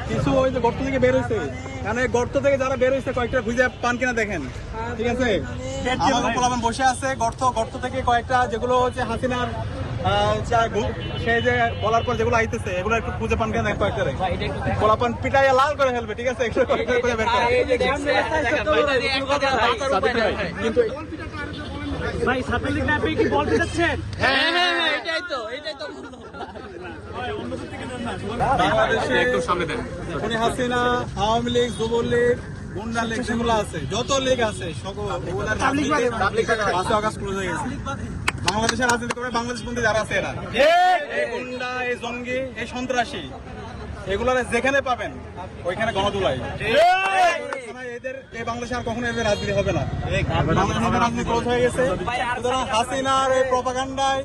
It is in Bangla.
কিছু ওই যে গর্ত থেকে বের হয়েছে, কারণ এই গর্ত থেকে যারা বের হয়েছে কয়েকটা খুঁজে পান কিনা দেখেন, ঠিক আছে? আমাদের পোলাপান বসে আছে গর্ত থেকে কয়েকটা, যেগুলো হচ্ছে হাসিনার সে যে বলার পর যেগুলো আইতেছে এগুলো একটু খুঁজে পান কিনা দেখেন কয়েকটা। পোলাপান পিটাইয়া লাল করে ফেলবে, ঠিক আছে? একটু খুঁজে বের করে। কিন্তু ভাই ছাত্রলীগ না পেয়ে কি বল পিটাচ্ছেন? বাংলাদেশে উনি হাসিনা, আওয়ামী লীগ, যুবলীগ, গুন্ডা লীগ যেগুলো আছে, যত লীগ আছে বাংলাদেশের রাজনীতি করে বাংলাদেশ বন্ধু যারা আছে এরা, এই গুন্ডা, এই জঙ্গি, এই সন্ত্রাসী, এগুলার যেখানে পাবেন ওইখানে গণদুলাই। এদের এই বাংলাদেশে আর কখনো এদের রাজনীতি হবে না। বাংলাদেশের রাজনীতি ক্লোজ হয়ে গেছে। সুতরাং হাসিনার এই প্রপাগান্ডায়